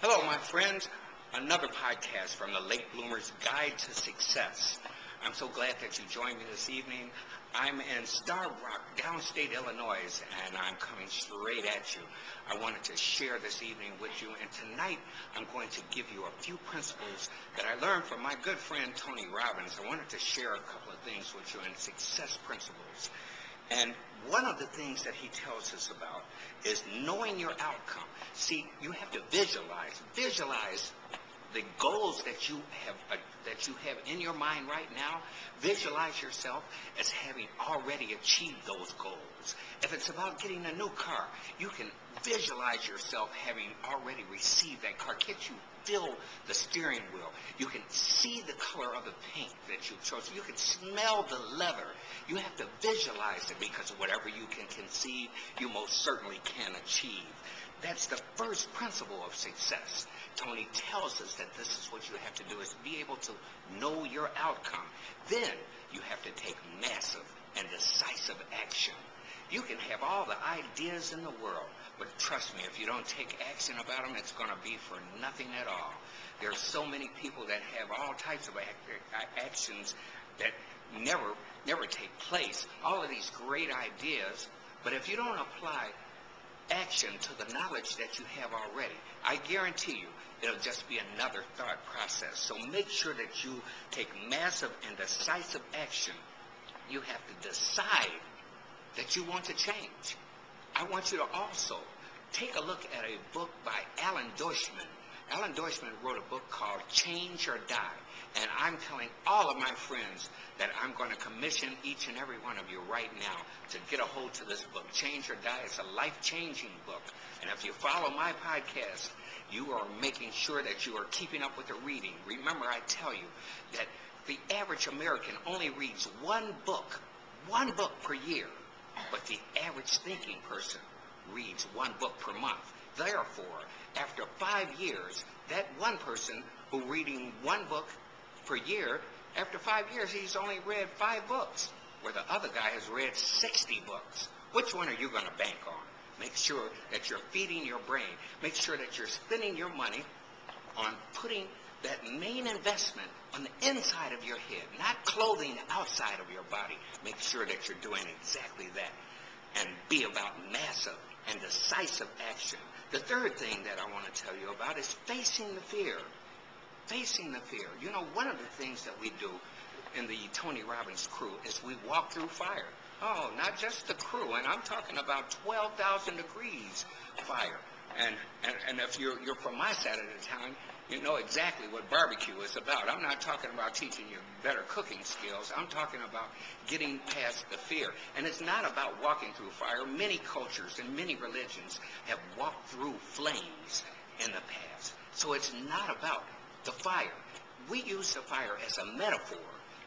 Hello, my friends. Another podcast from the Late Bloomers Guide to Success. I'm so glad that you joined me this evening. I'm in Starved Rock, downstate Illinois, and I'm coming straight at you. I wanted to share this evening with you, and tonight I'm going to give you a few principles that I learned from my good friend Tony Robbins. I wanted to share a couple of things with you in success principles. And one of the things that he tells us about is knowing your outcome. See, you have to visualize the goals that you have in your mind right now. Visualize yourself as having already achieved those goals. If it's about getting a new car, you can visualize yourself having already received that car. Can't you feel the steering wheel? You can see the color of the paint that you chose. You can smell the leather. You have to visualize it, because whatever you can conceive, you most certainly can achieve. That's the first principle of success. Tony tells us that this is what you have to do, is be able to know your outcome. Then you have to take massive and decisive action. You can have all the ideas in the world, but trust me, if you don't take action about them, it's going to be for nothing at all. There are so many people that have all types of actions that never take place. All of these great ideas, but if you don't apply action to the knowledge that you have already, I guarantee you it'll just be another thought process. So make sure that you take massive and decisive action. You have to decide that you want to change. I want you to also take a look at a book by Alan Deutschman. Alan Deutschman wrote a book called Change or Die. And I'm telling all of my friends that I'm going to commission each and every one of you right now to get a hold to this book. Change or Die is a life-changing book. And if you follow my podcast, you are making sure that you are keeping up with the reading. Remember, I tell you that the average American only reads one book per year. But the average thinking person reads one book per month. Therefore, after 5 years, that one person who reading one book per year, after 5 years, he's only read 5 books, where the other guy has read 60 books. Which one are you going to bank on? Make sure that you're feeding your brain. Make sure that you're spending your money on putting that main investment on the inside of your head, not clothing the outside of your body. Make sure that you're doing exactly that, and be about massive and decisive action. The third thing that I want to tell you about is facing the fear. Facing the fear. You know, one of the things that we do in the Tony Robbins crew is we walk through fire. Oh, not just the crew, and I'm talking about 12,000 degrees fire. And if you're from my side of the town, you know exactly what barbecue is about. I'm not talking about teaching you better cooking skills. I'm talking about getting past the fear. And it's not about walking through fire. Many cultures and many religions have walked through flames in the past. So it's not about the fire. We use the fire as a metaphor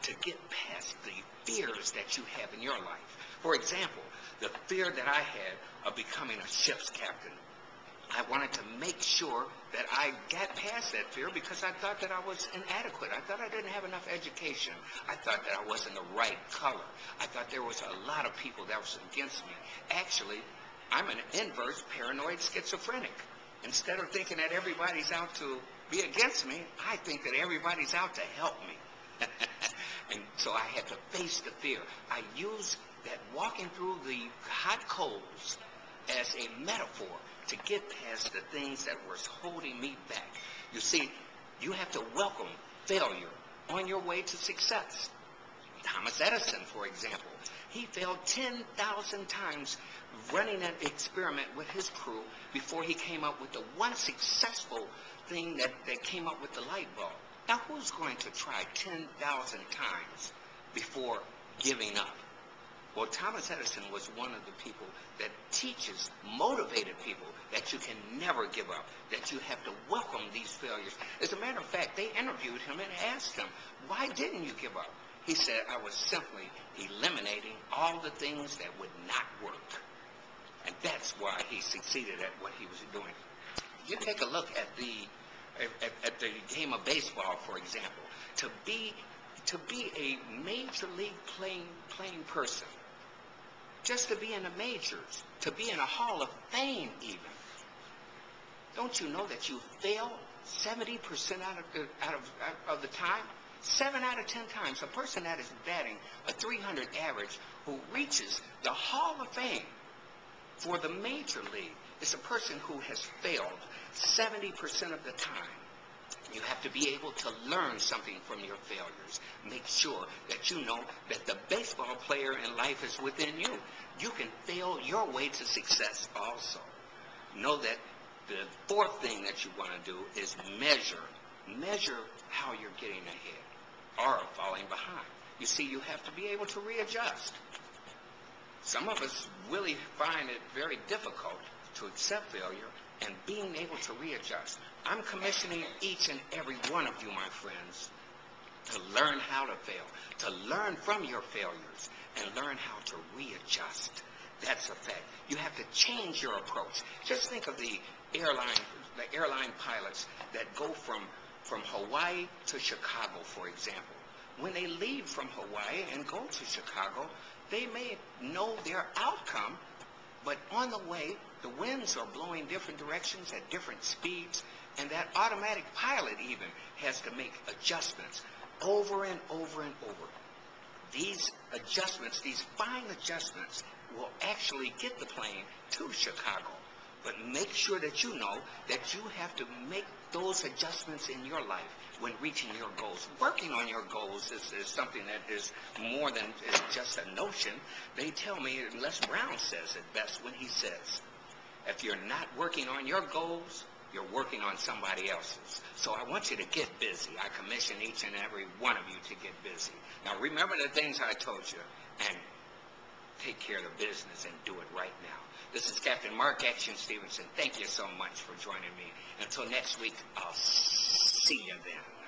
to get past the fears that you have in your life. For example, the fear that I had of becoming a ship's captain. I wanted to make sure that I got past that fear, because I thought that I was inadequate. I thought I didn't have enough education. I thought that I wasn't the right color. I thought there was a lot of people that was against me. Actually, I'm an inverse paranoid schizophrenic. Instead of thinking that everybody's out to be against me, I think that everybody's out to help me. And so I had to face the fear. I used that walking through the hot coals as a metaphor to get past the things that were holding me back. You see, you have to welcome failure on your way to success. Thomas Edison, for example, he failed 10,000 times running an experiment with his crew before he came up with the one successful thing that came up with the light bulb. Now, who's going to try 10,000 times before giving up? Well, Thomas Edison was one of the people that teaches motivated people that you can never give up, that you have to welcome these failures. As a matter of fact, they interviewed him and asked him, why didn't you give up? He said, I was simply eliminating all the things that would not work. And that's why he succeeded at what he was doing. You take a look at the game of baseball, for example. To be a major league playing person, just to be in the majors, to be in a Hall of Fame even, Don't you know that you fail 70% out of the time? 7 out of 10 times, a person that is batting a 300 average who reaches the Hall of Fame for the major league is a person who has failed 70% of the time. You have to be able to learn something from your failures. Make sure that you know that the baseball player in life is within you. You can fail your way to success also. Know that the fourth thing that you want to do is measure. Measure how you're getting ahead or falling behind. You see, you have to be able to readjust. Some of us really find it very difficult to accept failure and being able to readjust. I'm commissioning each and every one of you, my friends, to learn how to fail, to learn from your failures, and learn how to readjust. That's a fact. You have to change your approach. Just think of the airline pilots that go from Hawaii to Chicago, for example. When they leave from Hawaii and go to Chicago, they may know their outcome, but on the way, the winds are blowing different directions at different speeds, and that automatic pilot even has to make adjustments over and over and over. These adjustments, these fine adjustments, will actually get the plane to Chicago. But make sure that you know that you have to make those adjustments in your life when reaching your goals. Working on your goals is something that is more than is just a notion. They tell me, Les Brown says it best when he says, if you're not working on your goals, you're working on somebody else's. So I want you to get busy. I commission each and every one of you to get busy. Now remember the things I told you and take care of the business and do it right now. This is Captain Mark Action Stevenson. Thank you so much for joining me. Until next week, I'll see you then.